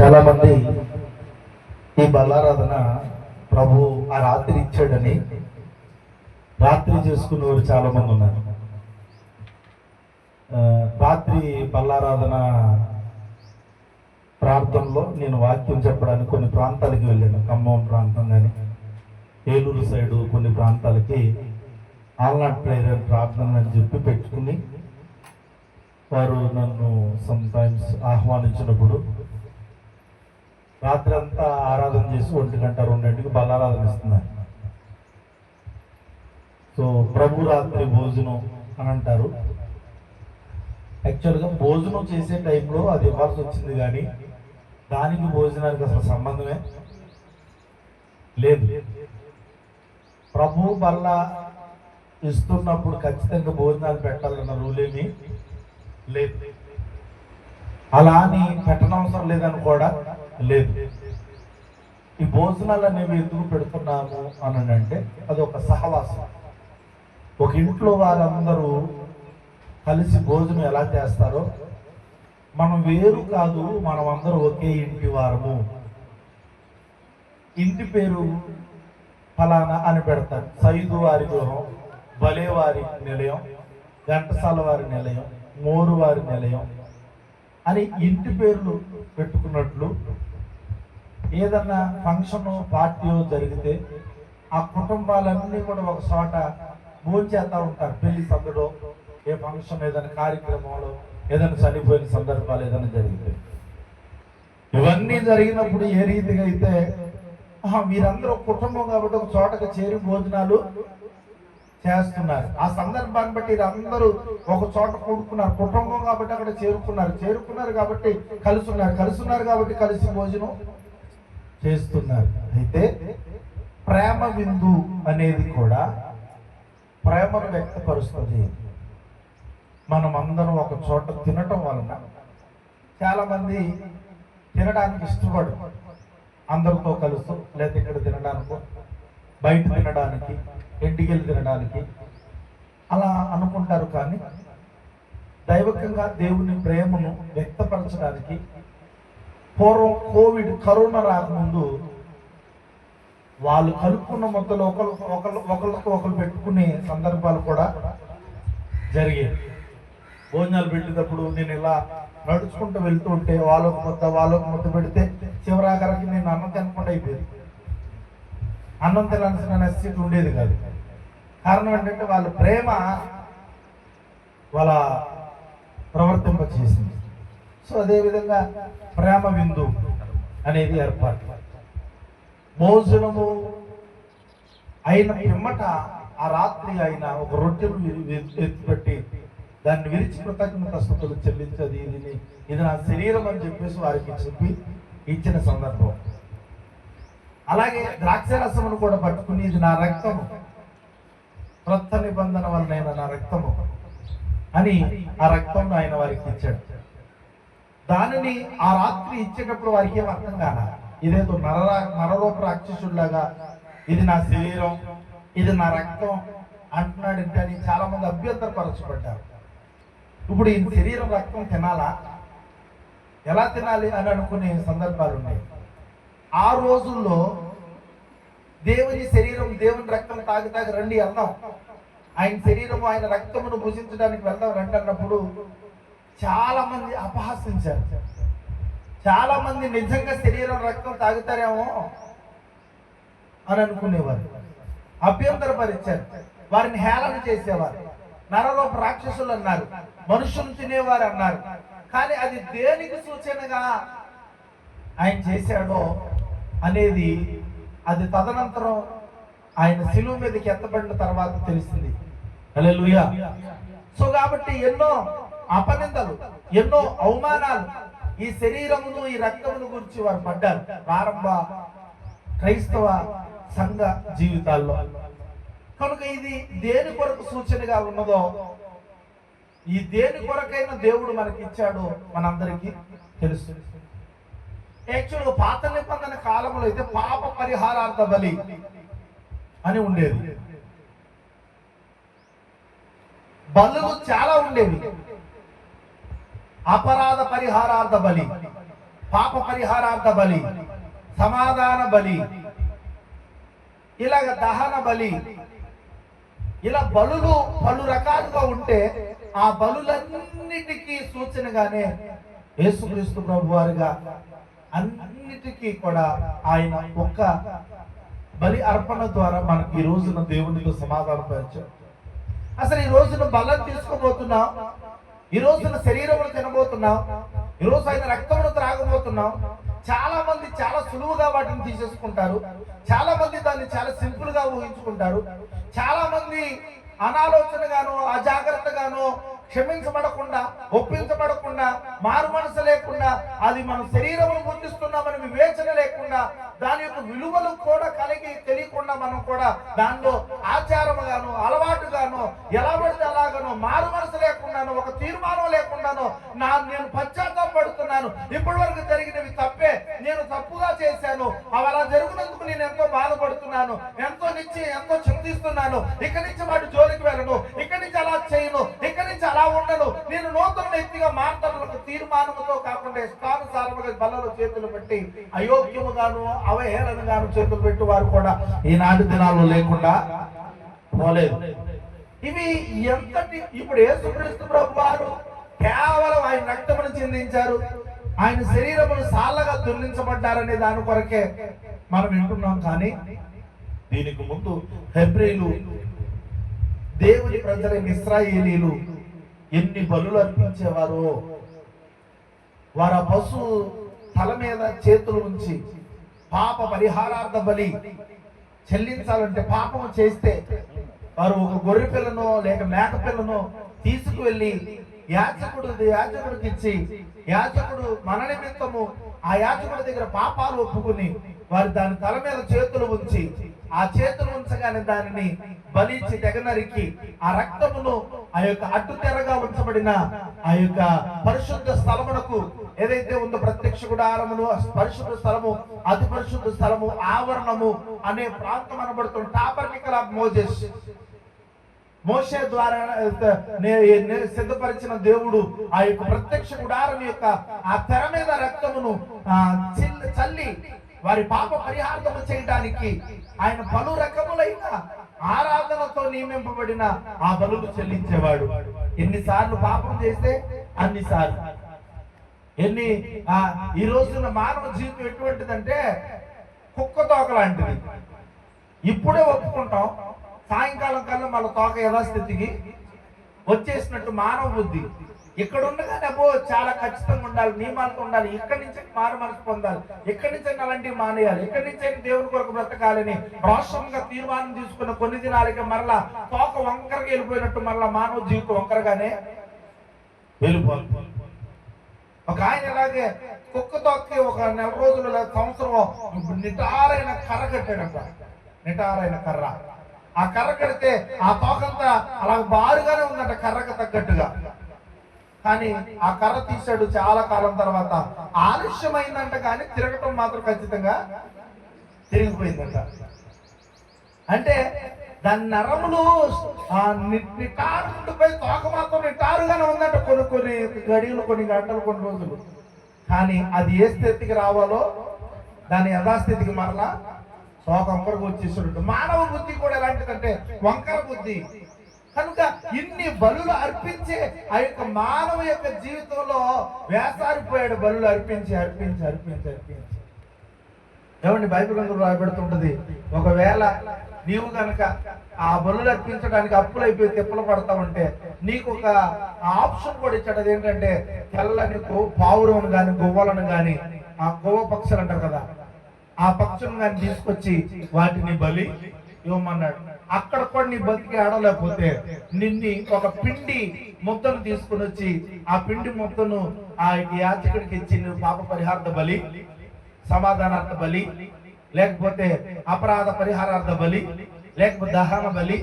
చాలా మంది ఈ బల్లారాధన ప్రభు ఆ రాత్రి ఇచ్చాడని రాత్రి చేసుకునేవారు చాలా మంది ఉన్నారు. రాత్రి బల్లారాధన ప్రార్థనలో నేను వాక్యం చెప్పడానికి కొన్ని ప్రాంతాలకి వెళ్ళాను. ఖమ్మం ప్రాంతం కానీ ఏలూరు సైడు కొన్ని ప్రాంతాలకి ఆల్నాట్ ప్రేయర్ ప్రార్థన అని చెప్పి పెట్టుకుని వారు నన్ను సమ్టైమ్స్ ఆహ్వానించినప్పుడు రాత్రి అంతా ఆరాధన చేసి 1 గంట 2 గంటలకు బల్లారాధన ఇస్తున్నారు. సో ప్రభు రాత్రి భోజనం అని అంటారు. యాక్చువల్గా భోజనం చేసే టైంలో అది ఇవ్వాల్సి వచ్చింది, కానీ దానికి భోజనానికి అసలు సంబంధమే లేదు. ప్రభు బల్ల ఇస్తున్నప్పుడు ఖచ్చితంగా భోజనాలు పెట్టాలన్న రూల్ ఏమీ లేదు. అలా అని పెట్టనవసరం లేదని కూడా లేదు. ఈ భోజనాలు అనేవి ఎందుకు పెడుతున్నాము అని అంటే అది ఒక సహవాసం. ఒక ఇంట్లో వారందరూ కలిసి భోజనం ఎలా చేస్తారో మనం వేరు కాదు, మనం అందరూ ఒకే ఇంటి వారము. ఇంటి పేరు ఫలానా అని పెడతారు. సైదు వారి గృహం, బలేవారి నిలయం, ఘంటసాల వారి నిలయం, మోరు వారి నిలయం అని ఇంటి పేర్లు పెట్టుకున్నట్లు ఏదన్నా ఫంక్షన్ పార్టీ జరిగితే ఆ కుటుంబాలన్నీ కూడా ఒక చోట భోంచేస్తూ ఉంటారు. పెళ్లి సందడో, ఏ ఫంక్షన్, ఏదైనా కార్యక్రమంలో, ఏదైనా చనిపోయిన సందర్భాలు ఏదైనా జరిగితే, ఇవన్నీ జరిగినప్పుడు ఏ రీతిగా అయితే వీరందరూ కుటుంబం కాబట్టి ఒక చోటకు చేరి భోజనాలు చేస్తున్నారు. ఆ సందర్భాన్ని బట్టి అందరూ ఒక చోట కూడుకున్నారు. కుటుంబం కాబట్టి అక్కడ చేరుకున్నారు కాబట్టి కలుసున్నారు కాబట్టి కలిసి భోజనం చేస్తున్నారు. అయితే ప్రేమ విందు అనేది కూడా ప్రేమను వ్యక్తపరుస్తుంది. మనం అందరం ఒక చోట తినటం వలన చాలా మంది తినడానికి ఇష్టపడు, అందరితో కలుస్తూ, లేదా ఇక్కడ తినడానికి, బయట తినడానికి, ఇంటికి వెళ్ళి తినడానికి అలా అనుకుంటారు. కానీ దైవికంగా దేవుని ప్రేమను వ్యక్తపరచడానికి పూర్వం కరోనా రాకముందు వాళ్ళు కలుపుకున్న మొత్తలో ఒకళ్ళకి ఒకరు పెట్టుకునే సందర్భాలు కూడా జరిగాయి. భోజనాలు పెట్టేటప్పుడు నేను ఇలా నడుచుకుంటూ వెళ్తూ ఉంటే వాళ్ళొక ముద్ద పెడితే చివరాఖరికి నేను అన్నం తినకుండా అయిపోయింది. అన్నం తినాల్సిన నెస్సిటీ ఉండేది కాదు. కారణం ఏంటంటే వాళ్ళ ప్రేమ వాళ్ళ ప్రవర్తింపచేసింది. సో అదేవిధంగా ప్రేమ విందు అనేది ఏర్పాటు. భోజనము అయిన పిమ్మట ఆ రాత్రి ఆయన ఒక రొట్టెను ఎత్తిపెట్టి దాన్ని విరిచి కృతజ్ఞత స్తుతులు చెల్లించది, ఇది నా శరీరం అని చెప్పేసి వారికి చెప్పి ఇచ్చిన సందర్భం. అలాగే ద్రాక్షరసమును కూడా పట్టుకుని ఇది నా రక్తము, క్రొత్త నిబంధన వలన నా రక్తము అని ఆ రక్తం ఆయన వారికి ఇచ్చాడు. దానిని ఆ రాత్రి ఇచ్చేటప్పుడు వారికి ఏం అర్థం కాల. ఇదేదో నరరూప రాక్షసుడిలాగా ఇది నా శరీరం, ఇది నా రక్తం అంటున్నాడంటే అని చాలా మంది అభ్యంతరపరచబడ్డారు. ఇప్పుడు ఈ శరీరం రక్తం తినాలా, ఎలా తినాలి అని అనుకునే సందర్భాలు ఉన్నాయి. ఆ రోజుల్లో దేవుని శరీరం, దేవుని రక్తం తాగి రండి వెళ్దాం, ఆయన శరీరము ఆయన రక్తమును భుజించడానికి వెళ్దాం రండి అన్నప్పుడు చాలా మంది అపహాసించారు. చాలా మంది నిజంగా శరీరం రక్తం తాగుతారేమో అని అనుకునేవారు, అభ్యంతరపరిచారు, వారిని హేళన చేసేవారు. నరరూప రాక్షసులు అన్నారు, మనుషులు తినేవారు అన్నారు. కానీ అది దేనికి సూచనగా ఆయన చేశాడో అనేది అది తదనంతరం ఆయన శిలువ మీదకి ఎత్తబడిన తర్వాత తెలిసింది. హల్లెలూయా. సో కాబట్టి ఎన్నో అపనిందలు, ఎన్నో అవమానాలు ఈ శరీరమును, ఈ రక్తమును గురించి వారు పడ్డారు ప్రారంభ క్రైస్తవ సంఘ జీవితాల్లో. కనుక ఇది దేని కొరకు సూచనగా ఉన్నదో, ఈ దేని కొరకైనా దేవుడు మనకి ఇచ్చాడో మనందరికీ తెలుసు. యాక్చువల్గా పాత నిబంధన కాలంలో అయితే పాప పరిహారార్థ బలి అని ఉండేది. బలులు చాలా ఉండేవి. అపరాధ పరిహారార్థ బలి, పాప పరిహారార్థ బలి, సమాధాన బలి, ఇలాగ దహన బలి, ఇలా బలులు పలు రకాలుగా ఉంటే ఆ బలులన్నిటికీ సూచనగానే యేసుక్రీస్తు ప్రభు వారిగా అన్నిటికీ కూడా ఆయన ఒక్క బలి అర్పణ ద్వారా మనకి ఈ రోజున దేవునితో సమాధానం పరిచాడు. అసలు ఈ రోజున బలం తీసుకోబోతున్నాం, ఈ రోజున శరీరమును తినబోతున్నాం, ఈ రోజు ఆయన రక్తమును త్రాగబోతున్నాం. చాలా మంది చాలా సులువుగా వాటిని తీసేసుకుంటారు, చాలా మంది దాన్ని చాలా సింపుల్ గా ఊహించుకుంటారు, చాలా మంది అనాలోచనగాను అజాగ్రత్తగాను క్షమించబడకుండా ఒప్పించబడకుండా మారు మనసు లేకుండా అది మన శరీరమును గుర్తిస్తున్నామని వివేచన లేకుండా దాని యొక్క విలువలు కూడా కలిగి తెలియకుండా మనం కూడా దానిలో ఆచారముగాను అలవాటుగాను ఎలా పడితే అలాగాను మారు మనసు లేకుండాను ఒక తీర్మానం లేకుండాను నేను పశ్చాత్తాపడుతున్నాను, ఇప్పటి వరకు జరిగినవి తప్పే, నేను తప్పుగా చేశాను, అవి అలా జరుగునందుకు నేను ఎంతో బాధపడుతున్నాను, ఎంతో చింతిస్తున్నాను, ఇక్కడి నుంచి వాటి జోలికి వెళ్ళను, ఇక్కడి నుంచి అలా చేయను, ఇక్కడి నుంచి అలా ఉండను, నేను నూతన వ్యక్తిగా మాట్లాడాలకు తీర్మానముతో కాకుండా ఇష్టానుసారముగా బలలో చేతులు పెట్టి అయోగ్యముగాను అవహేళనగాను చేతులు పెట్టి వారు కూడా ఈనాటి దినాల్లో లేకుండా పోలేదు. ఇవి ఎంతటి ఇప్పుడు యేసుక్రీస్తు ప్రభు వారు కేవలం ఆయన రక్తమును చిందించారు, ఆయన శరీరమును సాళ్ళగా దుర్నించబడ్డారనే దాని కొరకే మనం వింటున్నాం. కానీ దీనికి ముందు హెబ్రీలు దేవుని ప్రజలైన ఇశ్రాయేలీలు ఎన్ని బలులు అర్పించేవారో. వారు ఆ పశువు తల మీద చేతులు ఉంచి పాప పరిహారార్థ బలి చెల్లించాలంటే, పాపము చేస్తే వారు ఒక గొర్రె పిల్లను లేక మేక పిల్లను తీసుకువెళ్ళి యాజకుడికి ఇచ్చి యాజకుడు మన నిమిత్తము ఆ యాజకుడి దగ్గర పాపాలు ఒప్పుకుని వారు దాని తల మీద చేతులు ఉంచి ఆ చేతులు ఉంచగానే దానిని బలిచి తెగనరికి ఆ రక్తమును ఆ యొక్క అడ్డు తెరగా ఉంచబడిన ఆ యొక్క పరిశుద్ధ స్థలమునకు ఏదైతే ఉందో ప్రత్యక్ష గుడారమును పరిశుద్ధ స్థలము అతి పరిశుద్ధ స్థలము ఆవరణము అనే ప్రాంతం అనబడుతున్న టాబర్నికల్ ఆఫ్ మోషే ద్వారా సిద్ధపరిచిన దేవుడు ఆ యొక్క ప్రత్యక్ష గుడారం యొక్క ఆ తెర మీద రక్తమును చల్లి వారి పాప పరిహారము చేయడానికి ఆయన పలు రకములైన ఆరాధనతో నియమింపబడిన ఆ బలులు చెల్లించేవాడు. ఎన్నిసార్లు పాపం చేస్తే అన్నిసార్లు. ఈ రోజున మానవ జీవితం ఎటువంటిదంటే కుక్క తోక లాంటిది. ఇప్పుడే ఒప్పుకుంటాం, సాయంకాలం కల్లా మళ్ళీ తోక యథాస్థితికి వచ్చేసినట్టు మానవ బుద్ధి. ఇక్కడ ఉండగానే అబ్బో చాలా ఖచ్చితంగా ఉండాలి, నియమాలతో ఉండాలి, ఇక్కడి నుంచి మారు మనసు పొందాలి, ఇక్కడి నుంచి అలాంటివి మానేయాలి, ఇక్కడి నుంచి దేవుని కొరకు బ్రతకాలని రాష్ట్రంగా తీర్మానం తీసుకున్న కొన్ని దినాలకి మరలా తోక వంకరగా వెళ్ళిపోయినట్టు మరలా మానవ జీవితం వంకరగానే వెళ్ళిపోవాలి. ఒక ఆయన ఇలాగే కుక్క తోక్కి ఒక నెల రోజులు సంవత్సరం నిటారైన కర్ర కట్టాడంట. నిటారైన కర్ర, ఆ కర్ర కడితే ఆ తోకంతా అలా బారుగానే ఉందంట కర్రకు తగ్గట్టుగా. కానీ ఆ కర్ర తీసాడు చాలా కాలం తర్వాత, ఆలస్యమైందంట కానీ తిరగటం మాత్రం ఖచ్చితంగా తిరిగిపోయిందంట. అంటే దాని నరములు నిటారుండిపోయి తోక మాత్రం నిటారుగానే ఉందంట కొన్ని గడియలు, కొన్ని గంటలు, కొన్ని రోజులు. కానీ అది ఏ స్థితికి రావాలో దాని యథాస్థితికి మరలా తోక వంకరకు వచ్చేసినట్టు. మానవ బుద్ధి కూడా ఎలాంటిదంటే వంకర బుద్ధి. కనుక ఇన్ని బలులు అర్పించే ఆ యొక్క మానవ యొక్క జీవితంలో వేసారిపోయాడు. బలులు అర్పించి అర్పించి అర్పించి అర్పించి ఏమండి బైబిల్ గ్రంథంలో రాయబడుతుంటది, ఒకవేళ నీవు కనుక ఆ బలులు అర్పించడానికి అప్పులు అయిపోయి తిప్పలు పడతా ఉంటే నీకు ఒక ఆప్షన్ కూడా ఇచ్చాడు. అదేంటంటే తెల్లని పావురమును కానీ గువ్వలను కానీ, ఆ గువ్వ పక్షులు అంటారు కదా, ఆ పక్షులను కానీ తీసుకొచ్చి వాటిని బలి ఇవ్వమన్నాడు. అక్కడ కూడా నీ బతికి ఆడలేకపోతే నిన్ని ఒక పిండి ముద్దను తీసుకుని వచ్చి ఆ పిండి ముద్దను ఆ యాచకుడికి ఇచ్చి నువ్వు పాప పరిహారార్థ బలి, సమాధానార్థ బలి, లేకపోతే అపరాధ పరిహారార్థ బలి, లేకపోతే దహన బలి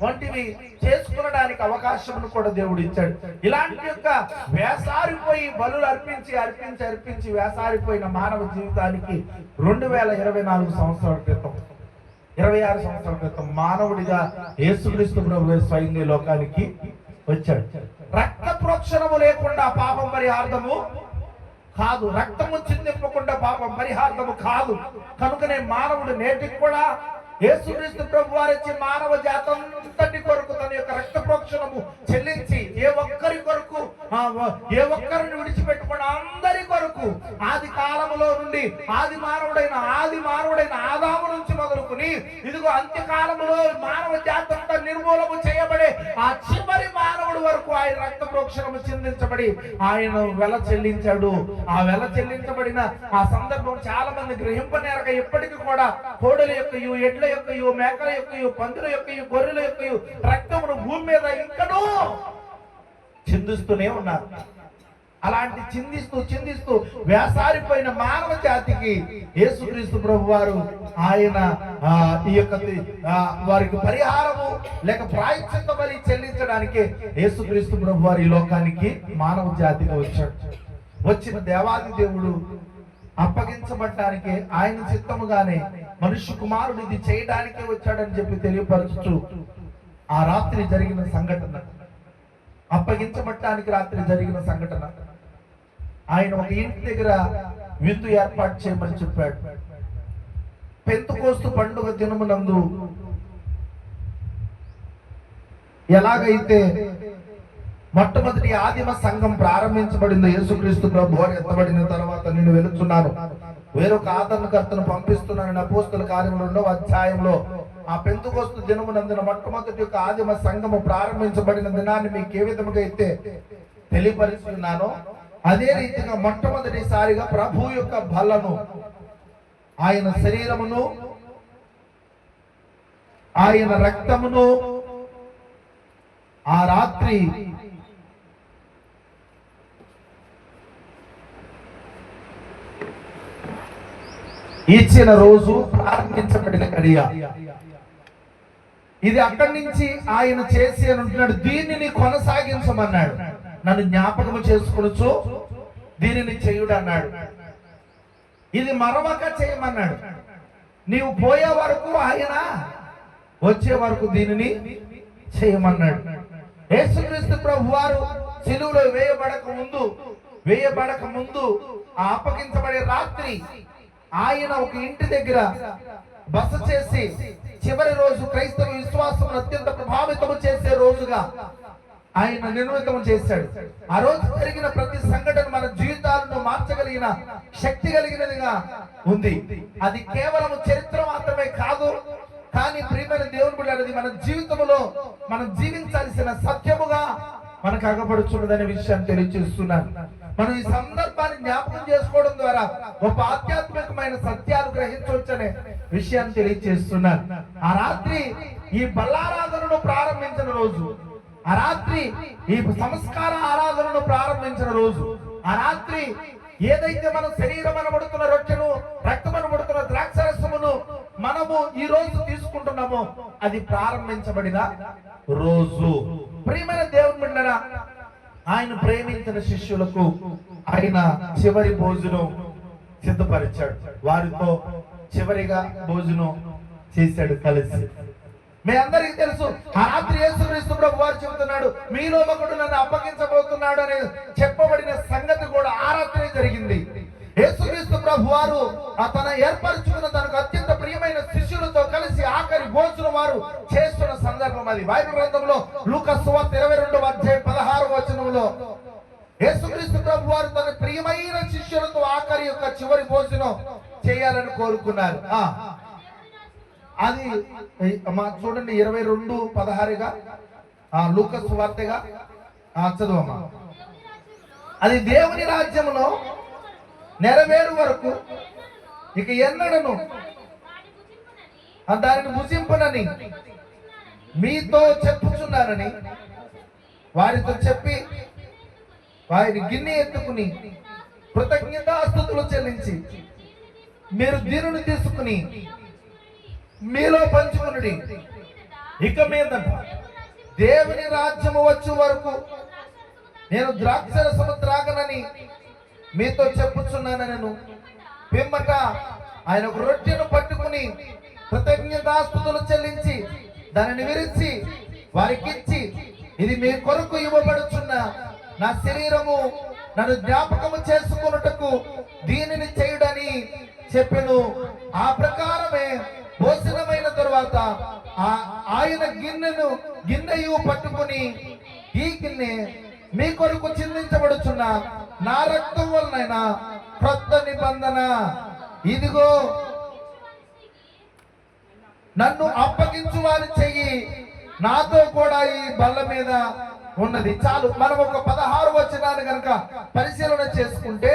వంటివి చేసుకునడానికి అవకాశం కూడా దేవుడు ఇచ్చాడు. ఇలాంటి యొక్క వేసారిపోయి బలులు అర్పించి అర్పించి అర్పించి వేసారిపోయిన మానవ జీవితానికి 2024 సంవత్సరాల క్రితం, 26 సంవత్సరాల క్రితం మానవుడిగా యేసుక్రీస్తు ప్రభువు స్వయంగా లోకానికి వచ్చాడు. రక్త ప్రోక్షణము లేకుండా పాపం పరిహార్థము కాదు, రక్తము చిందింపకుండా పాపం పరిహారము కాదు. కనుకనే మానవుడు నేటికి కూడా యేసుక్రీస్తు ప్రభు వారిచ్చి మానవ జాతంతటి కొరకు తన యొక్క రక్త ప్రోక్షణము చెల్లించి ఏ ఒక్కరి కొరకు ఏ ఒక్కరిని విడిచిపెట్టుకున్న అందరి కొరకు ఆది కాలములో నుండి ఆది మానవుడైన ఆదాము నుంచి మొదలుకుని ఇదిగో అంత్యకాలములో మానవ జాతంతా నిర్మూలము చేయబడే ఆ చివరి మానవుడి వరకు ఆయన రక్త ప్రోక్షణము చెందించబడి ఆయన వెల చెల్లించాడు. ఆ వెల చెల్లించబడిన ఆ సందర్భం చాలా మంది గ్రహింపనేరక ఇప్పటికీ కూడా కోడల యొక్కయు, ఎడ్ల యొక్కయు, మేకల యొక్కయు, పందుల యొక్కయు, గొర్రెల యొక్కయు రక్తమును భూమి మీద ఇంకనూ చిందిస్తూనే ఉన్నారు. అలాంటి చిందిస్తూ వేసారిపోయిన మానవ జాతికి యేసుక్రీస్తు ప్రభు వారు ఆయన ఈ యొక్క వారికి పరిహారము లేక ప్రాయశ్చిత్త బలి చెల్లించడానికి యేసుక్రీస్తు ప్రభు వారు ఈ లోకానికి మానవ జాతిగా వచ్చాడు. వచ్చిన దేవాది దేవుడు అప్పగించబడ్డానికి ఆయన చిత్తముగానే మనుష్య కుమారుడు ఇది చేయడానికే వచ్చాడని చెప్పి తెలియపరచుచు ఆ రాత్రి జరిగిన సంఘటన, అప్పగించబడ్డానికి రాత్రి జరిగిన సంఘటన, ఆయన ఒక ఇంటి దగ్గర విందు ఏర్పాటు చేయమని చెప్పాడు. పెంతెకోస్తు పండుగ దినమునందు ఎలాగైతే మొట్టమొదటి ఆదిమ సంఘం ప్రారంభించబడింది, యేసుక్రీస్తు ప్రభు వారు ఎత్తబడిన తర్వాత నేను వెళుతున్నాను, వేరొక ఆదరణకర్తను పంపిస్తున్నానని అపోస్తల కార్యములు 2వ అధ్యాయంలో ఆ పెంతెకోస్తు దినమునందున మొట్టమొదటి యొక్క ఆదిమ సంఘము ప్రారంభించబడిన దినాన్ని మీకు ఏ విధముగా అయితే తెలియపరుస్తున్నానో అదే రీతిగా మొట్టమొదటిసారిగా ప్రభు యొక్క బలను, ఆయన శరీరమును, ఆయన రక్తమును ఆ రాత్రి ఇచ్చిన రోజు ప్రారంభించబడిన గడియ ఇది. అక్కడి నుంచి ఆయన చేసి అని ఉంటున్నాడు, దీనిని కొనసాగించమన్నాడు, నన్ను జ్ఞాపకము చేసుకొనుచు దీనిని చేయుడు అన్నాడు. ఇది మరొక చేయమన్నాడు, నీవు పోయే వరకు ఆయన వచ్చే వరకు దీనిని చేయమన్నాడు. యేసుక్రీస్తు ప్రభు వారు సిలువలో వేయబడక ముందు ఆ అప్పగించబడే రాత్రి ఆయన ఒక ఇంటి దగ్గర బస చేసి చివరి రోజు క్రైస్తవ విశ్వాసం అత్యంత ప్రభావితము చేసే రోజుగా ఆయన నిర్మితం చేశాడు. ఆ రోజు జరిగిన ప్రతి సంఘటన మన జీవితాలను మార్చగలిగిన శక్తి కలిగినదిగా ఉంది. అది కేవలం చరిత్ర మాత్రమే కాదు, కానీ ప్రియమైన దేవుని బిడ్డలారా, మన జీవితంలో మనం జీవించాల్సిన సత్యముగా మనకు అగపడుచున్నదనే విషయాన్ని తెలియజేస్తున్నాను. మనం ఈ సందర్భాన్ని జ్ఞాపకం చేసుకోవడం ద్వారా ఒక ఆధ్యాత్మికమైన సత్యాలు గ్రహించవచ్చనే విషయాన్ని తెలియజేస్తున్నాను. ఆ రాత్రి ఈ బల్లారాధనను ప్రారంభించిన రోజు, ఆ రాత్రి ఈ సంస్కార ఆరాధనను ప్రారంభించిన రోజు, ఆ రాత్రి ఏదైతే మనం శరీరం అనబడుతున్న రొట్టెను, రక్తం అనబడుతున్న ద్రాక్షరసమును మనము ఈ రోజు తీసుకుంటున్నామో అది ప్రారంభించబడిన రోజు. ప్రియమైన దేవుని బిడ్డలారా, ఆయన ప్రేమించిన శిష్యులకు ఆయన చివరి భోజనం సిద్ధపరిచాడు. వారితో చివరిగా భోజనం చేశాడు కలిసి. మీ అందరికీ తెలుసు, ఆ రాత్రి యేసుక్రీస్తు ప్రభు వారు చెబుతున్నాడు, మీలో ఒకడు నన్ను అప్పగించబోతున్నాడు అని చెప్పబడిన సంగతి కూడా ఆ రాత్రి జరిగింది. యేసుక్రీస్తు ప్రభు వారు తన ఏర్పరచుకున్న తనకు అత్యంత ప్రియమైన శిష్యులతో కలిసి ఆఖరి భోజనం వారు చేస్తున్న సందర్భం అది. బైబిల్ గ్రంథంలో లూకా సువార్త 22వ అధ్యాయం 16వ వచనంలో యేసుక్రీస్తు ప్రభు వారు తన ప్రియమైన శిష్యులతో ఆఖరి యొక్క చివరి భోజనం చేయాలని కోరుకున్నారు. అది చూడండి 22:16గా లూకా సువార్తగా చదువమ్మా. అది దేవుని రాజ్యంలో నెరవేరు వరకు ఇక ఎన్నడను దానిని భుజింపునని మీతో చెప్పుచున్నానని వారితో చెప్పి వారి గిన్నె ఎత్తుకుని కృతజ్ఞతాస్తుతులు చెల్లించి మీరు దీనిని తీసుకుని మీలో పంచుకునుడి. ఇక మీద దేవుని రాజ్యము వచ్చే వరకు నేను ద్రాక్షరసము త్రాగనని మీతో చెప్పుచున్నానను. పిమ్మట ఆయన ఒక రొట్టెను పట్టుకుని కృతజ్ఞతాస్తుతులు చెల్లించి దానిని విరిచి వారికిచ్చి, ఇది మీ కొరకు ఇవ్వబడుచున్న నా శరీరము నన్ను జ్ఞాపకము చేసుకొనుటకు దీనిని చేయుడని చెప్పెను. ఆ ప్రకారమే భోజనమైన తరువాత ఆయన గిన్నెయు పట్టుకుని, ఈ గిన్నె మీ కొరకు చిందించబడుచున్న నా రక్తం వలన క్రొత్త నిబంధన, ఇదిగో నన్ను అప్పగించు వారి చెయ్యి నాతో కూడా ఈ బల్ల మీద ఉన్నది. చాలు. మనం ఒక 16 వచనాన్ని కనుక పరిశీలన చేసుకుంటే,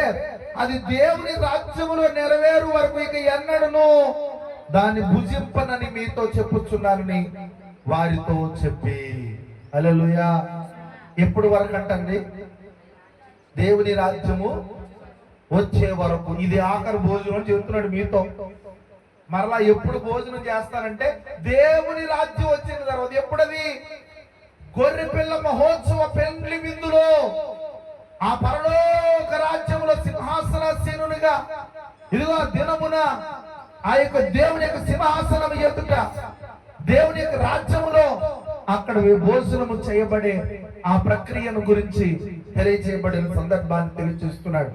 అది దేవుని రాజ్యములో నెరవేరు వరకు ఇక ఎన్నడను దాన్ని భుజింపనని మీతో చెప్పుచున్నానని వారితో చెప్పి. హల్లెలూయా. ఎప్పుడు వరకు అంటండి? దేవుని రాజ్యము వచ్చే వరకు. ఇది ఆఖరి భోజనం చెబుతున్నాడు మీతో. మరలా ఎప్పుడు భోజనం చేస్తానంటే దేవుని రాజ్యం వచ్చిన తర్వాత. ఎప్పుడది? గొర్రె పిల్ల మహోత్సవ పెండ్లి విందులో, ఆ పరలోక రాజ్యములో సింహాసనాసీనునిగా, ఇదిగో దినమున ఆ యొక్క దేవుని యొక్క సింహాసనం ఎదుట దేవుని యొక్క రాజ్యములో అక్కడ భోజనము చేయబడే ఆ ప్రక్రియను గురించి తెలియజేయబడిన సందర్భాన్ని తెలియజేస్తున్నాడు.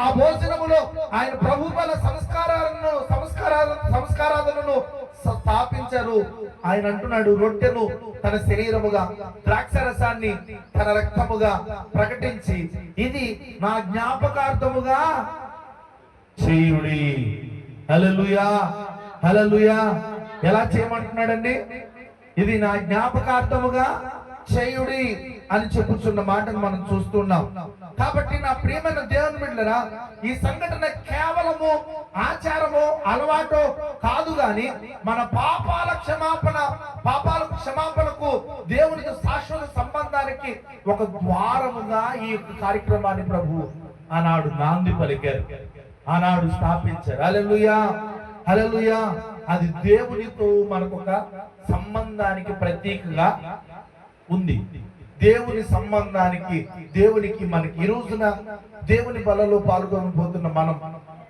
ఆ భోజనములో ఆయన ప్రభు బల సంస్కారాలను స్థాపించారు. ఆయన అంటున్నాడు, రొట్టెను తన శరీరముగా, ద్రాక్షరసాన్ని తన రక్తముగా ప్రకటించి, ఇది నా జ్ఞాపకార్థముగా చేయుడి. హల్లెలూయా, హల్లెలూయా. ఎలా చేయమంటున్నాడండి? ఇది నా జ్ఞాపకార్థముగా చేయుడి అని చెప్పుచున్న మాటను మనం చూస్తున్నాం. కాబట్టి నా ప్రియమైన దేవుని బిడ్డలారా, ఈ సంఘటన కేవలము ఆచారము, అలవాటు కాదు గాని మన పాపాల క్షమాపణకు దేవునికి శాశ్వత సంబంధానికి ఒక ద్వారముగా ఈ కార్యక్రమాన్ని ప్రభు ఆనాడు నాంది పలికారు, ఆనాడు స్థాపించారు. హల్లెలూయా, హల్లెలూయా. అది దేవునితో మనకొక సంబంధానికి ప్రతీకగా ఉంది. దేవుని సంబంధానికి, దేవునికి మనకి ఈ రోజున దేవుని బలలో పాల్గొనబోతున్న మనం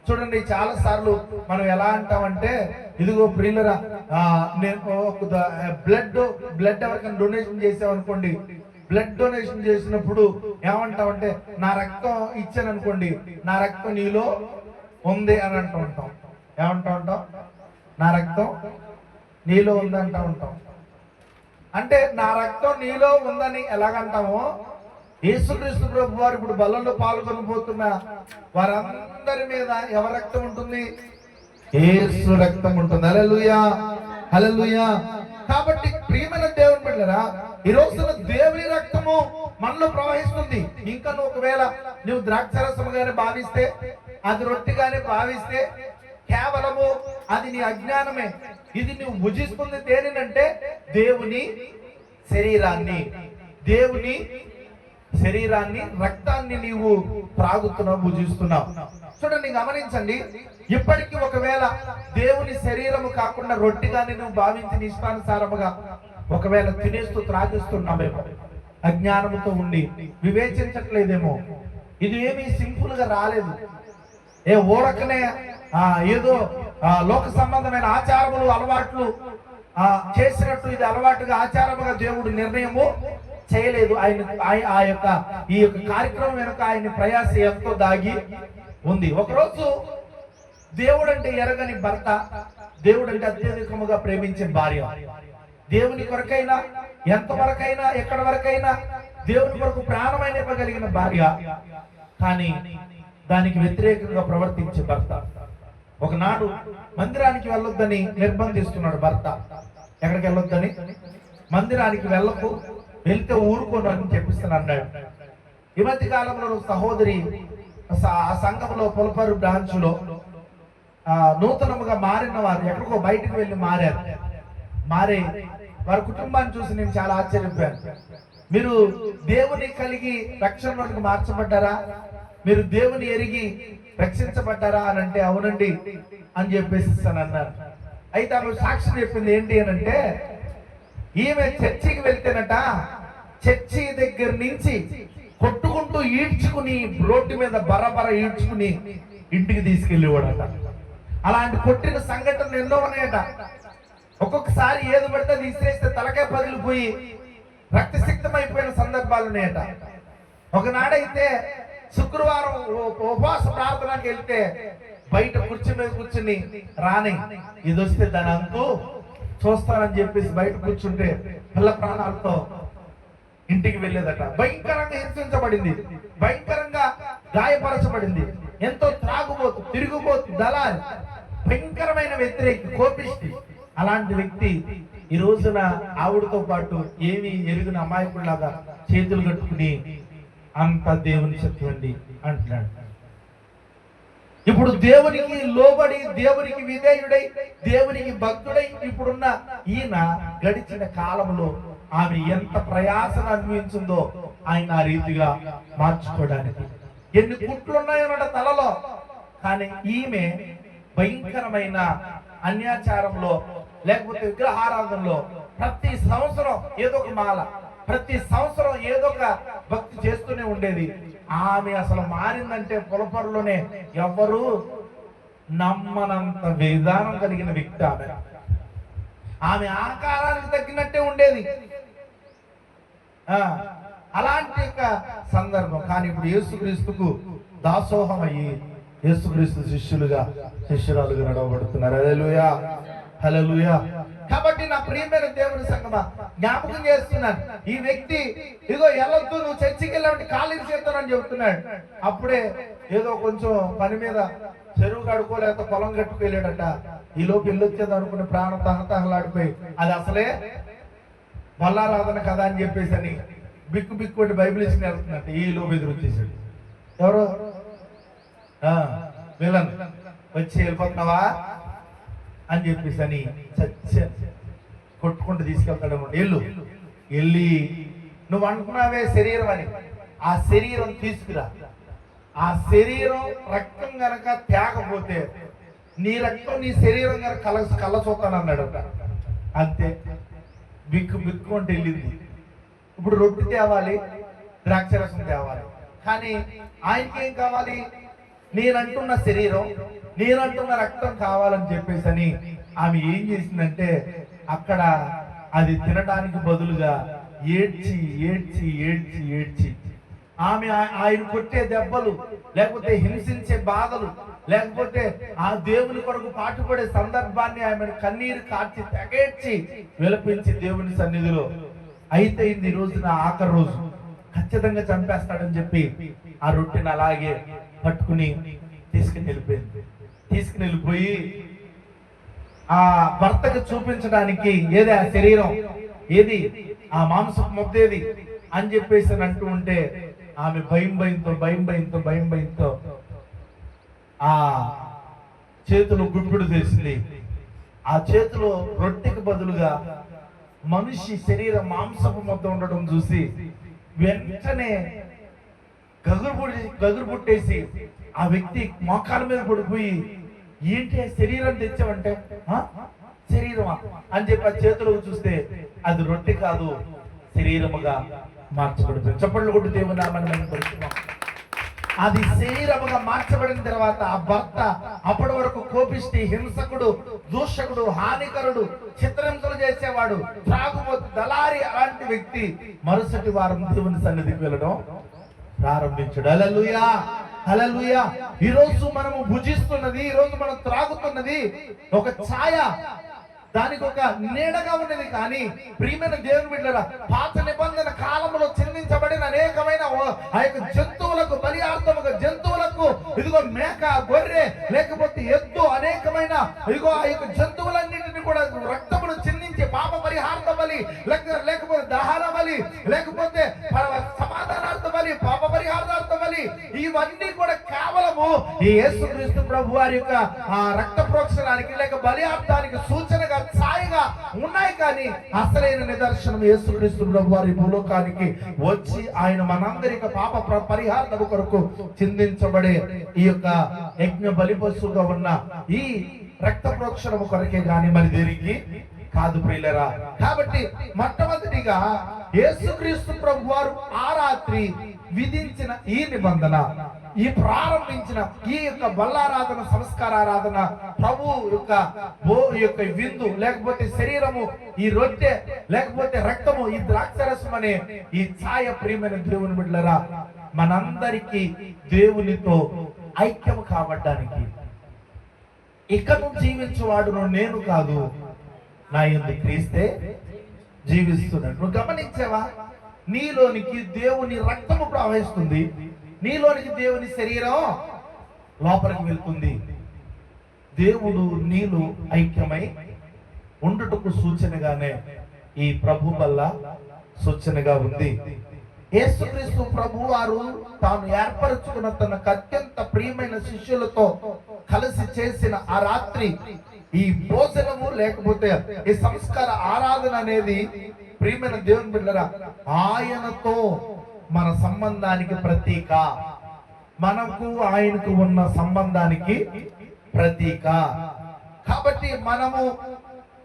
చూడండి, చాలా సార్లు మనం ఎలా అంటామంటే, ఇదిగో ప్రియులరా, నేను బ్లడ్ ఎవరికైనా డొనేషన్ చేసామనుకోండి, బ్లడ్ డొనేషన్ చేసినప్పుడు ఏమంటామంటే, నా రక్తం ఇచ్చాను అనుకోండి, నా రక్తం నీలో ఉంది అని అంటూ ఉంటాం. ఏమంటా ఉంటాం? నా రక్తం నీలో ఉంది అంటూ ఉంటాం. అంటే నా రక్తం నీలో ఉందని ఎలాగంటామో, యేసుక్రీస్తు ప్రభు వారు ఇప్పుడు బలలో పాల్గొనబోతున్న వారందరి మీద ఎవరి రక్తం ఉంటుంది? యేసు రక్తం ఉంటుంది. హల్లెలూయా, హల్లెలూయా. కాబట్టి ప్రియమైన దేవుని బిడ్డలారా, ఈ రోజున దేవుని రక్తము మనలో ప్రవహిస్తుంది. ఇంకా నువ్వు ఒకవేళ నువ్వు ద్రాక్షరసముగానే భావిస్తే, అది రొట్టెగానే భావిస్తే, కేవలము అది నీ అజ్ఞానమే. ఇది నువ్వు భుజిస్తుంది దేనినంటే దేవుని శరీరాన్ని, రక్తాన్ని నీవు త్రాగుతున్నావు, భుజిస్తున్నావు. చూడండి, గమనించండి. ఇప్పటికీ ఒకవేళ దేవుని శరీరము కాకుండా రొట్టెగాని నువ్వు భావించిన ఇష్టానుసారముగా ఒకవేళ తినేస్తూ త్రాగిస్తున్నావేమో, అజ్ఞానముతో ఉండి వివేచించట్లేదేమో. ఇది ఏమీ సింపుల్ గా రాలేదు. ఓడకనే ఏదో లోక సంబంధమైన ఆచారములు, అలవాట్లు చేసినట్టు ఇది అలవాటుగా, ఆచారముగా దేవుడు నిర్ణయము చేయలేదు. ఈ యొక్క కార్యక్రమం వెనుక ఆయన ప్రయాస ఎంతో దాగి ఉంది. ఒకరోజు దేవుడు అంటే ఎరగని భర్త, దేవుడు అంటే అత్యధికముగా ప్రేమించే భార్య, దేవుని కొరకైనా, ఎంతవరకైనా, ఎక్కడి వరకైనా దేవుని కొరకు ప్రాణమైన ఇవ్వగలిగిన భార్య, కానీ దానికి వ్యతిరేకంగా ప్రవర్తించే భర్త. ఒకనాడు మందిరానికి వెళ్ళొద్దని నిర్బంధిస్తున్నాడు భర్త. ఎక్కడికి వెళ్ళొద్దని? మందిరానికి వెళ్ళకు, వెళ్తే ఊరుకోను అని చెప్పిస్తున్నాడు. ఈ మధ్య కాలంలో సహోదరి ఆ సంఘంలో పొలపరు బ్రాంచ్లో నూతనముగా మారిన వారు ఎక్కడికో బయటకు వెళ్ళి మారే వారి కుటుంబాన్ని చూసి నేను చాలా ఆశ్చర్యపోయాను. మీరు దేవుని కలిగి రక్షణలోకి మార్చబడ్డారా? మీరు దేవుని ఎరిగి రక్షించబడ్డారా అని అంటే అవునండి అని చెప్పేసి అన్నారు. అయితే ఆమె సాక్షి చెప్పింది ఏంటి అని అంటే, ఈమె చర్చికి వెళ్తేనట, చర్చి దగ్గర నుంచి కొట్టుకుంటూ ఈడ్చుకుని, రోడ్డు మీద బరబర ఈడ్చుకుని ఇంటికి తీసుకెళ్ళేవాడట. అలాంటి కొట్టిన సంఘటనలు ఎన్నో ఉన్నాయట. ఒక్కొక్కసారి ఏది పడితే తీసేస్తే తలకాయ పగిలిపోయి రక్తసిక్తమైపోయిన సందర్భాలు ఉన్నాయట. ఒకనాడైతే శుక్రవారం ఉపవాస ప్రార్థనకి వెళ్తే బయట కుర్చీ మీద కూర్చుని రాని ఇది వస్తే దాని అంతు చూస్తానని చెప్పేసి బయట కూర్చుంటే పిల్ల ప్రాణాలతో ఇంటికి వెళ్ళేదట. భయంకరంగా హింసించబడింది, భయంకరంగా గాయపరచబడింది. ఎంతో త్రాగుబోతు, తిరుగుబోతు, దళారి, భయంకరమైన వ్యతిరేకి, కోపిష్టి. అలాంటి వ్యక్తి ఈ రోజున ఆవిడతో పాటు ఏమి ఎరుగున అమాయకుడిలాగా చేతులు కట్టుకుని అంత దేవుని చిత్తమండి అంటున్నాడు. ఇప్పుడు దేవునికి లోబడి, దేవునికి విధేయుడై, దేవునికి భక్తుడై ఇప్పుడున్న ఈయన గడిచిన కాలంలో ఆమె ఎంత ప్రయాసను అనుభవించిందో ఆయన ఆ రీతిగా మార్చుకోవడానికి. ఎన్ని కుట్లున్నాయన్నట తలలో. కానీ ఈమె భయంకరమైన అన్యాచారంలో లేకపోతే విగ్రహారాధనలో ప్రతి సంవత్సరం ఏదో ఒక మాల, ప్రతి సంవత్సరం ఏదో ఒక భక్తి చేస్తూనే ఉండేది. ఆమె అసలు మారిందంటే పొలపొరలోనే ఎవరు నమ్మనంత విధానం కలిగిన వ్యక్తి ఆమె. ఆమె ఆకారానికి తగ్గినట్టే ఉండేది. అలాంటి ఒక సందర్భం. కానీ ఇప్పుడు యేసుక్రీస్తుకు దాసోహం అయ్యి యేసుక్రీస్తు శిష్యురాలుగా నడవబడుతున్నారు. హల్లెలూయా, హల్లెలూయా. కాబట్టి నా ప్రియమైన దేవుని సంగమా, జ్ఞాపకం చేస్తున్నాను, ఈ వ్యక్తి ఇదిగో వెళ్ళొద్దు, నువ్వు చర్చికి వెళ్ళాలంటే కాళ్ళు చేస్తానని చెబుతున్నాడు. అప్పుడే ఏదో కొంచెం పని మీద చెరువు కడుకోలేక పొలం కట్టుకెళ్ళాడట. ఈ లోపు వెళ్ళొచ్చేది అనుకుని ప్రాణం తహతహలాడిపోయి అది అసలే బల్లారాధన కదా అని చెప్పేసి అని బిక్కు బిక్కు బైబిల్ ఇచ్చి వెళ్తున్నట్టు ఈ లోపు ఎదురు వచ్చేసాడు. ఎవరు విలన్ వచ్చి వెళ్ళిపోతున్నావా అని చెప్పేసి అని కొట్టుకుంటూ తీసుకెళ్తాడు. వెళ్ళి నువ్వు అంటున్నావే శరీరం అని, ఆ శరీరం తీసుకురా. ఆ శరీరం రక్తం గనక తేకపోతే నీ రక్తం నీ శరీరం గనక కళ్ళ చూస్తానన్నాడు. అంతే, బిక్కు బిక్కు అంటే వెళ్ళింది. ఇప్పుడు రొట్టె తేవాలి, ద్రాక్షరసం తేవాలి. కానీ ఆయనకి ఏం కావాలి? నేనంటున్న శరీరం, నేనంటున్న రక్తం కావాలని చెప్పేసి అని ఆమె ఏం చేసిందంటే అక్కడ అది తినడానికి బదులుగా ఏడ్చి ఏడ్చి ఏడ్చి ఏడ్చి ఆమె ఆయన కొట్టే దెబ్బలు, లేకపోతే హింసించే బాధలు, లేకపోతే ఆ దేవుని కొరకు పాటుపడే సందర్భాన్ని ఆమె కన్నీరు కార్చి తెగేడ్చి విలపించి దేవుని సన్నిధిలో అయితే ఈ రోజున ఆఖరి రోజు ఖచ్చితంగా చంపేస్తాడని చెప్పి ఆ రొట్టెని అలాగే పట్టుకుని తీసుకుని వెళ్ళిపోయి ఆ భర్తకు చూపించడానికి ఏది ఆ శరీరం, ఏది ఆ మాంసపు ముద్దేది అని చెప్పేసి అంటూ ఉంటే ఆమె భయంతో ఆ చేతులు గుప్పిడు చేసింది. ఆ చేతిలో రొట్టెకి బదులుగా మనిషి శరీరం మాంసపు ముద్ద ఉండడం చూసి వెంటనే గగురు పుట్టేసి ఆ వ్యక్తి మోకాల మీద పడిపోయి ఏంటి శరీరం తెచ్చావంటే శరీరమా అని చెప్పి ఆ చేతిలో చూస్తే అది రొట్టె కాదు, శరీరముగా మార్చబడుతుంది. చప్పట్లు కొట్టు దేవుని నామమున పరిశుద్ధం. అది శరీరముగా మార్చబడిన తర్వాత ఆ భర్త అప్పటి వరకు కోపిష్టి, హింసకుడు, దూషకుడు, హానికరుడు, చిత్రహింసలు చేసేవాడు, త్రాగుబోతు, దళారి అలాంటి వ్యక్తి మరుసటి వారం దేవుని సన్నిధికి వెళ్ళడం ప్రారంభించాడు. హల్లెలూయా, హల్లెలూయా. ఈ రోజు మనము భుజిస్తున్నది, ఈ రోజు మనం త్రాగుతున్నది ఒక ఛాయ, దానికి ఒక నీడగా ఉన్నది. కానీ ప్రియమైన దేవుని బిడ్డలారా, పాత నిబంధన కాలంలో చెల్లించబడిన అనేకమైన ఆ యొక్క జంతువులకు బలియార్థముగా, జంతువులకు ఇదిగో మేక, గొర్రె, లేకపోతే ఎద్దు, అనేకమైన ఇదిగో ఆ యొక్క జంతువులన్నింటినీ కూడా రక్తమును చెల్లించి పాప పరిహార్థ బలి, లేకపోతే దహన బలి, లేకపోతే సమాధానార్థ బలి, పాప పరిహారార్థ బలి, ఇవన్నీ కూడా కేవలము ఈ యేసుక్రీస్తు ప్రభు వారి యొక్క ఆ రక్త ప్రోక్షణానికి లేక బలియార్థానికి సూచనగా, ఛాయగా ఉన్నాయి. కానీ అసలైన నిదర్శనం యేసుక్రీస్తు ప్రభు వారి భూలోకానికి వచ్చి ఆయన మనందరికీ పాప పరిహారం కొరకు చిందించబడే ఈ యొక్క యజ్ఞ బలి పశువుగా ఉన్న ఈ రక్త ప్రోక్షణము కొరకే గాని మరి దేనికి కాదు ప్రియులరా. కాబట్టి మొట్టమొదటిగా యేసుక్రీస్తు ప్రభు వారు ఆ రాత్రి విధించిన ఈ నిబంధన, ఈ ప్రారంభించిన ఈ యొక్క బల్లారాధన, సంస్కారారాధన, ప్రభు యొక్క విందు, లేకపోతే శరీరము, ఈ రొట్టె, లేకపోతే రక్తము, ఈ ద్రాక్షరసం అనే ఈ ఛాయ ప్రియమైన దేవుని బిడ్డలారా మనందరికీ దేవునితో ఐక్యం కాబడ్డానికి. ఇకను జీవించువాడును నేను కాదు, నా యందు క్రీస్తే జీవిస్తున్నాడు. నువ్వు గమనించావా? నీలోనికి దేవుని రక్తము ప్రవహిస్తుంది, నీలోనికి దేవుని శరీరం లోపలికి వెళ్తుంది. దేవుడు నీలో ఐక్యమై ఉండుటకు సూచనగానే ఈ ప్రభు వల్ల సూచనగా ఉంది. యేసుక్రీస్తు ప్రభు వారు తాను ఏర్పరచుకున్న తనకు అత్యంత ప్రియమైన శిష్యులతో కలిసి చేసిన ఆ రాత్రి ఈ భోజనము లేకపోతే ఈ సంస్కార ఆరాధన అనేది ప్రియమైన దేవుని బిడ్డలారా ఆయనతో మన సంబంధానికి ప్రతీక, మనకు ఆయనకు ఉన్న సంబంధానికి ప్రతీక. కాబట్టి మనము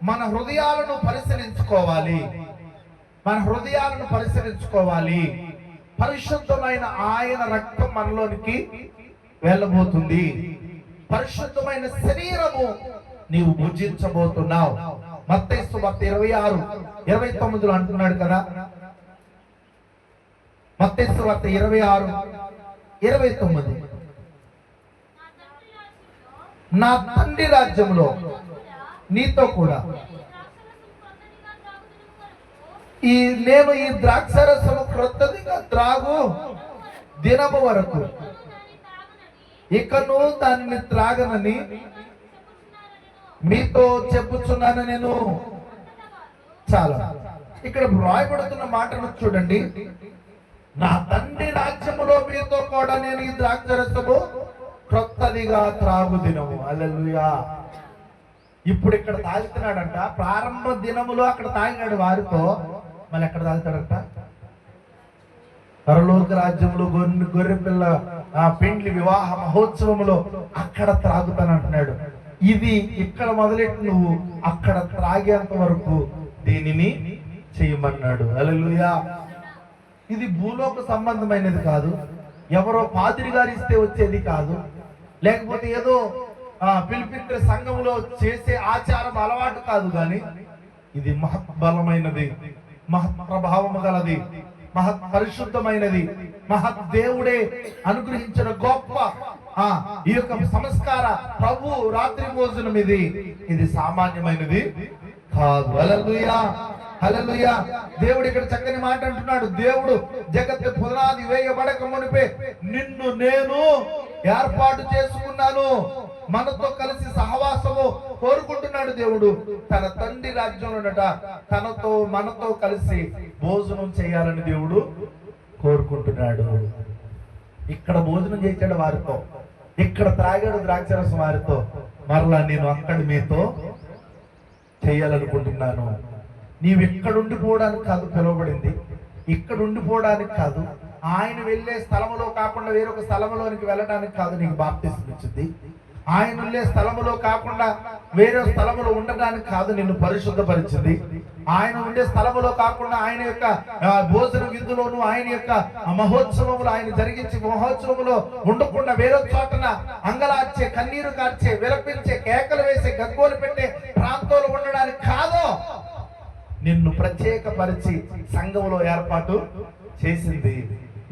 మన హృదయాలను పరిశీలించుకోవాలి, మన హృదయాలను పరిశీలించుకోవాలి. పరిశుద్ధమైన ఆయన రక్తం మనలోనికి వెళ్ళబోతుంది. పరిశుద్ధమైన శరీరము నీవు భుజించబోతున్నావు. మత్తయి సువార్త 26:29 అంటున్నాడు కదా. మత్తయి సువార్త 26:29 నా తండ్రి రాజ్యంలో నీతో కూడా నేను ఈ ద్రాక్షరసము క్రొత్తదిగా త్రాగు దినము వరకు ఇకను దానిని త్రాగనని మీతో చెప్పుచున్నాను నేను. చాలా ఇక్కడ రాయబడుతున్న మాటను చూడండి. నా తండ్రి రాజ్యములో మీతో కూడా నేను ఈ ద్రాక్షరసము క్రొత్తదిగా త్రాగు దినము. హల్లెలూయా. ఇప్పుడు ఇక్కడ తాగుతున్నాడంట. ప్రారంభ దినములో అక్కడ తాగినాడు వారితో, మళ్ళీ ఎక్కడ తాగుతాడంట? పరలోక రాజ్యంలో గొర్రె పిల్ల పెండ్లి వివాహ మహోత్సవంలో అక్కడ త్రాగుతానంటున్నాడు. ఇది ఇక్కడ మొదలెట్టి నువ్వు అక్కడ త్రాగేంత వరకు దీనిని చేయమన్నాడు. హల్లెలూయా. ఇది భూలోక సంబంధమైనది కాదు, ఎవరో పాదిరి గారు ఇస్తే వచ్చేది కాదు, లేకపోతే ఏదో పిలిపిత్ర సంఘంలో చేసే ఆచారం అలవాటు కాదు. కానీ ఇది మహత్బలమైనది, మహత్ ప్రభావము గలది, మహత్ పరిశుద్ధమైనది, మహత్ దేవుడే అనుగ్రహించిన గొప్ప ఈ యొక్క సంస్కార ప్రభు రాత్రి భోజనం. ఇది సామాన్యమైనది కాదు. హల్లెలూయా, హల్లెలూయా. దేవుడు ఇక్కడ చక్కని మాట అంటున్నాడు. దేవుడు జగత్తు పునాది వేయబడక మునిపే నిన్ను నేను ఏర్పాటు చేసుకున్నాను, మనతో కలిసి సహవాసము కోరుకుంటున్నాడు. దేవుడు తన తండ్రి రాజ్యంలోనట తనతో మనతో కలిసి భోజనం చేయాలని దేవుడు కోరుకుంటున్నాడు. ఇక్కడ భోజనం చేశాడు వారితో, ఇక్కడ త్రాగాడు ద్రాక్షరసం వారితో. మరలా నేను అక్కడ మీతో చేయాలనుకుంటున్నాను. నీవు ఇక్కడ ఉండిపోవడానికి కాదు పిలువబడింది, ఇక్కడ ఉండిపోవడానికి కాదు, ఆయన వెళ్ళే స్థలములో కాకుండా వేరొక స్థలములోనికి వెళ్ళడానికి కాదు నీకు బాప్తిస్మం ఇచ్చింది. ఆయన ఉండే స్థలములో కాకుండా వేరే స్థలములో ఉండడానికి కాదు నిన్ను పరిశుద్ధపరిచింది. ఆయన ఉండే స్థలములో కాకుండా ఆయన యొక్క భోజన విందులోను ఆయన యొక్క మహోత్సవములు ఆయన జరిగించే మహోత్సవములో ఉండకుండా వేరే చోటన అంగలార్చే, కన్నీరు కార్చే, విలపించే, కేకలు వేసే, గగ్గోలు పెట్టే ప్రాంతంలో ఉండడానికి కాదు నిన్ను ప్రత్యేకపరిచి సంఘములో ఏర్పాటు చేసింది.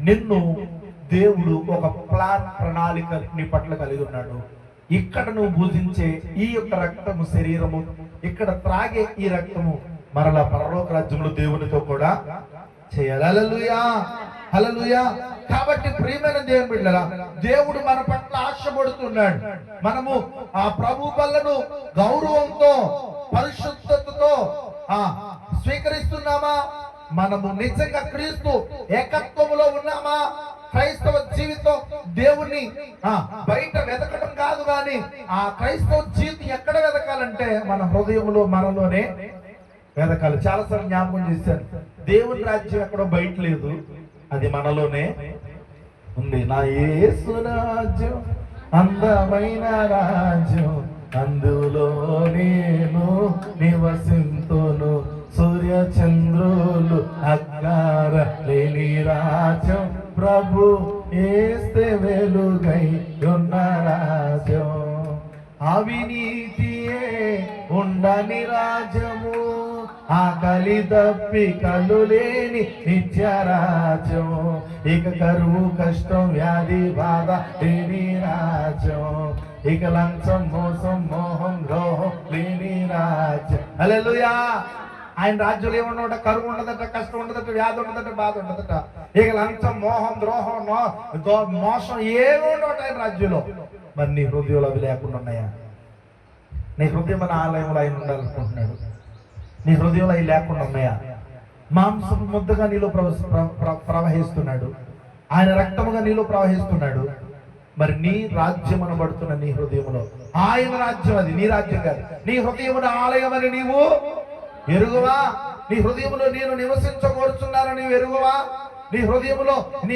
నిన్ను దేవుడు ఒక ప్లాన్, ప్రణాళిక నీ పట్ల కలిగి ఉన్నాడు. ఇక్కడ నువ్వు భుజించే ఈ యొక్క రక్తము శరీరము, ఇక్కడ త్రాగే ఈ రక్తము మరలా పరలోక రాజ్యంలో దేవునితో కూడా చేయాలి. హల్లెలూయా, హల్లెలూయా. కాబట్టి ప్రియమైన దేవుని బిడ్డలారా, దేవుడు మన పట్ల ఆశపడుతున్నాడు. మనము ఆ ప్రభు బల్లను గౌరవంతో పరిశుద్ధతతో స్వీకరిస్తున్నామా? మనము నిజంగా క్రీస్తు ఏకత్వములో ఉన్నామా? క్రైస్తవ జీవితం దేవుణ్ణి బయట వెతకడం కాదు, కానీ ఆ క్రైస్తవ జీవితం ఎక్కడ వెతకాలంటే మన హృదయంలో, మనలోనే వెతకాలి. చాలాసార్లు జ్ఞాపకం చేశాను, దేవుని రాజ్యం ఎక్కడో బయట లేదు, అది మనలోనే ఉంది. నా యేసు రాజ్యం అందమైన రాజ్యం, అందులో నేను నివసింతును, సూర్య చంద్రులు అగ్గార లేని రాజ్యం, ప్రభు ఏస్తే వెలుగై ఉన్న రాజ్యం, అవినీతియే ఉండని రాజ్యము, ఆకలి తప్పి కళ్ళు లేని నిత్యరాజ్యం, ఇక కరువు కష్టం వ్యాధి బాధ లేని రాజ్యం, ఇక లంచం మోసం మోహం ద్రోహం లేని రాజ్యం. హల్లెలూయా. ఆయన రాజ్యంలో ఏమన్నట? కరువు ఉండదట, కష్టం ఉండదట, వ్యాధి ఉండదట, బాధ ఉండదట, ఇక లంచం మోహం ద్రోహం మోసం ఏమి ఉండవట ఆయన రాజ్యంలో. మరి నీ హృదయంలో అవి లేకుండా ఉన్నాయా? నీ హృదయం మన ఆలయంలో ఆయన ఉండాలనుకుంటున్నాడు. నీ హృదయంలో అవి లేకుండా ఉన్నాయా? మాంసం ముద్దగా నీలో ప్రవహిస్తున్నాడు, ఆయన రక్తముగా నీలో ప్రవహిస్తున్నాడు. మరి నీ రాజ్యం అనబడుతున్న నీ హృదయంలో ఆయన రాజ్యం, అది నీ రాజ్యం కాదు. నీ హృదయమున ఆలయం అని నీవు ఎరుగువా? నీ హృదయంలో నేను నివసించకూర్చున్నానని నీవు ఎరుగువా? నీ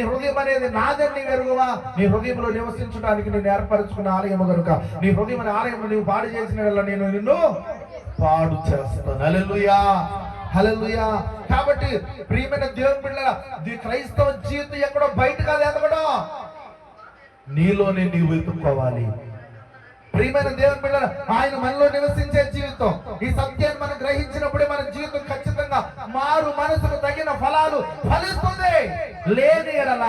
హృదయం అనేది నాదని నీవు ఎరుగువా? నీ హృదయంలో నివసించడానికి నేను ఏర్పరచుకున్న ఆలయము కనుక నీ హృదయం అనే ఆలయంలో నీవు పాడు చేసిన నేను నిన్ను పాడు చేస్తాను. హల్లెలూయా, హల్లెలూయా. కాబట్టి ప్రియమైన దేవుని బిడ్డలారా, క్రైస్తవ జీవితం ఎక్కడో బయట కాదు, ఎక్కడో నీలోనే నీవు వెతుక్కోవాలి. ప్రియమైన దేవుని బిడ్డలారా, ఆయన మనలో నివసించే జీవితం, ఈ సత్యాన్ని మనం గ్రహించినప్పుడే మన జీవితం ఖచ్చితంగా మారు మనసుకు తగిన ఫలాలు ఫలిస్తుంది. లేని ఎడల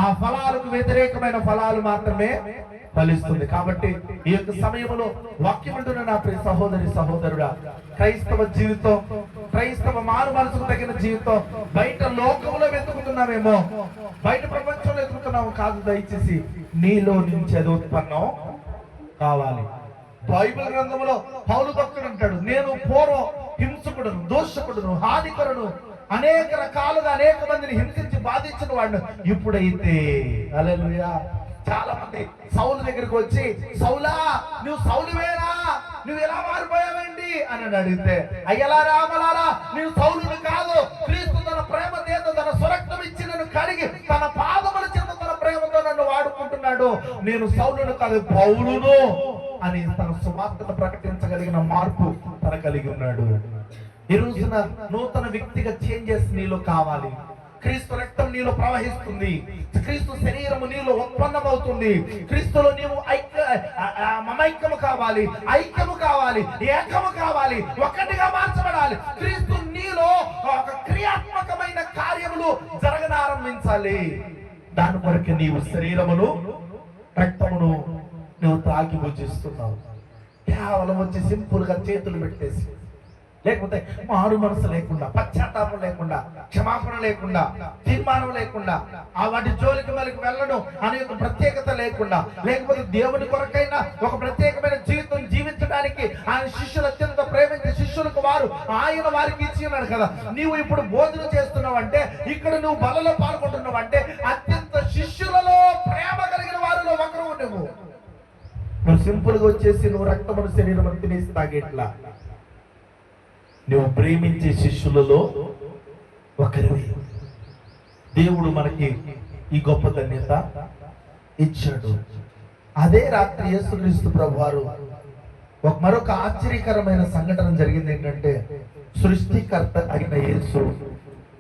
ఆ ఫలాలకు వ్యతిరేకమైన ఫలాలు మాత్రమే ఫలిస్తుంది. కాబట్టి ఈ యొక్క సమయంలో వాక్యం అంటున్న నా ప్రియ సహోదరి సహోదరుడా, క్రైస్తవ జీవితం, క్రైస్తవ మారు మనసుకు తగిన జీవితం బయట లోకంలో వెతుకుతున్నామేమో, బయట ప్రపంచంలో వెతుకుతున్నాము కాదు. దయచేసి నీలో నుంచి అది ఉత్పన్నం కావాలి. బైబిల్ గ్రంథంలో పౌలు భక్తుడు అంటాడు, నేను పూర్వం హింసకుడును, దోషకుడును, హానికరును, అనేక రకాలుగా అనేక మందిని హింసించి బాధించిన వాడిని. ఇప్పుడైతే హల్లెలూయా, చాలా మంది సౌలు దగ్గరికి వచ్చి, సౌలా నువ్వు సౌలువేనా, నువ్వు ఎలా మారిపోయావండి అని అడిగితే, అయ్యలారా అమలారా, నువ్వు సౌలుని కాదు, క్రీస్తు తన ప్రేమ చేత తన స్వరక్తం ఇచ్చి నన్ను కడిగి తన పాదముల చేత తన ప్రేమతో నన్ను వాడుకుంటున్నాడు, నేను సౌలును కాదు పౌలును అని తన సువార్తను ప్రకటించగలిగిన మార్పు తన కలిగి ఉన్నాడు. ఈ రోజున నూతన వ్యక్తిగా చేంజెస్ నీలో కావాలి. క్రీస్తు రక్తం నీలో ప్రవహిస్తుంది, క్రీస్తు శరీరము నీలో ఉత్పన్నమవుతుంది, క్రీస్తులో నీవు మమైక్యము కావాలి, ఐక్యము కావాలి, ఏకము కావాలి, ఒకటిగా మార్చబడాలి. క్రీస్తు నీలో ఒక క్రియాత్మకమైన కార్యములు జరగనారంభించాలి. దాని కొరకు నీవు శరీరమును రక్తమును నువ్వు తాగి భుజిస్తున్నావు. కేవలం వచ్చి సింపుల్ గా చేతులు పెట్టేసి, లేకపోతే మారు మనసు లేకుండా, పశ్చాత్తాపం లేకుండా, క్షమాపణ లేకుండా, తీర్మానం లేకుండా, ఆ వాటి జోలికి మనకి వెళ్ళడం అనే ఒక ప్రత్యేకత లేకుండా, లేకపోతే దేవుని కొరకైనా ఒక ప్రత్యేకమైన జీవితం జీవించడానికి ఆయన శిష్యులు అత్యంత ప్రేమించే శిష్యులకు ఆయన వారికి ఇచ్చి ఉన్నాడు కదా. నీవు ఇప్పుడు భోజనం చేస్తున్నావు అంటే, ఇక్కడ నువ్వు బలలో పాల్గొంటున్నావు అంటే, అత్యంత శిష్యులలో ప్రేమ కలిగిన వారిలో ఒకరు నువ్వు సింపుల్ గా వచ్చేసి నువ్వు రక్తమును శరీరం తినేసి తాగేట్లా, నువ్వు ప్రేమించే శిష్యులలో ఒకరివి. దేవుడు మనకి ఈ గొప్ప ధన్యత ఇచ్చాడు. అదే రాత్రి యేసుక్రీస్తు ప్రభువారు మరొక ఆశ్చర్యకరమైన సంఘటన జరిగింది. ఏంటంటే, సృష్టికర్త అయిన యేసు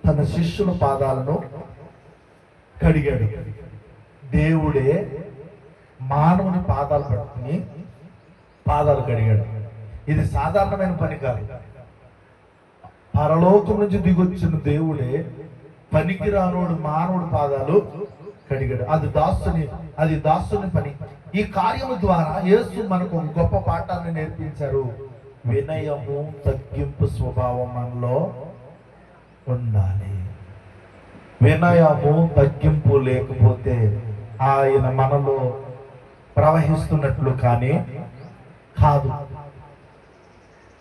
తన శిష్యుల పాదాలను కడిగాడు. దేవుడే మానవుని పాదాలు పట్టుకుని పాదాలు కడిగాడు. ఇది సాధారణమైన పని కాదు. పరలోకం నుంచి దిగొచ్చిన దేవుడే పనికిరానోడు మానవుడి పాదాలు కడిగాడు. అది దాసుని పని. ఈ కార్యము ద్వారా యేసు మనకు ఒక గొప్ప పాఠాన్ని నేర్పించారు. వినయము, తగ్గింపు స్వభావం మనలో ఉండాలి. వినయము, తగ్గింపు లేకపోతే ఆయన మనలో ప్రవహిస్తున్నట్లు కానీ కాదు,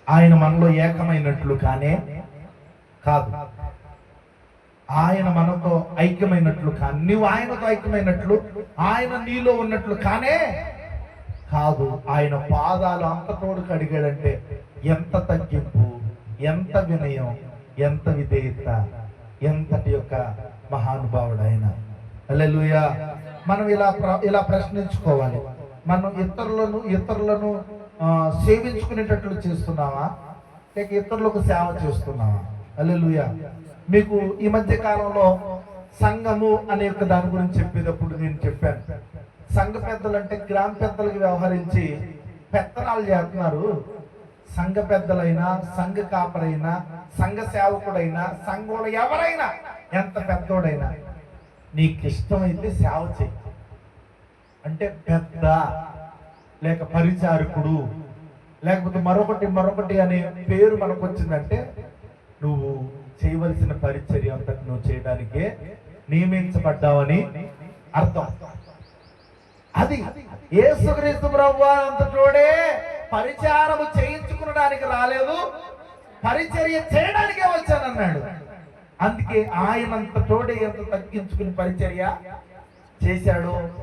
ఆయన మనలో ఏకమైనట్లు కానే కాదు, ఆయన మనతో ఐక్యమైనట్లు కానీ, నీవు ఆయనతో ఐక్యమైనట్లు, ఆయన నీలో ఉన్నట్లు కానే కాదు. ఆయన పాదాలు అంత తోడు కడిగాడంటే ఎంత తగ్గింపు, ఎంత వినయం, ఎంత విధేయత, ఎంతటి యొక్క మహానుభావుడు ఆయన. హల్లెలూయా. మనం ఇలా ప్రశ్నించుకోవాలి, మనం ఇతరులను సేవించుకునేటట్లు చేస్తున్నావా, లేక ఇతరులకు సేవ చేస్తున్నావా? హల్లెలూయా. మీకు ఈ మధ్య కాలంలో సంఘము అనే యొక్క దాని గురించి చెప్పేటప్పుడు నేను చెప్పాను, సంఘ పెద్దలు అంటే గ్రామ పెద్దలకు వ్యవహరించి పెత్తనాలు చేస్తున్నారు, సంఘ పెద్దలైనా, సంఘ కాపరైనా, సంఘ సేవకుడైనా, సంఘంలో ఎవరైనా, ఎంత పెద్దోడైనా నీకు ఇష్టమైతే సేవ చెయ్యి. అంటే పెద్ద లేక పరిచారకుడు లేకపోతే మరొకటి అనే పేరు మనకు వచ్చిందంటే నువ్వు చేయవలసిన పరిచర్య అంతా నువ్వు చేయడానికే నియమించబడ్డావని అర్థం. అది యేసుక్రీస్తు ప్రభువు అంతటోడే పరిచారము చేయించుకునడానికి రాలేదు, పరిచర్య చేయడానికే వచ్చానన్నాడు. అందుకే ఆయనంతటోడే ఎంత తగ్గించుకుని పరిచర్య చేశాడు.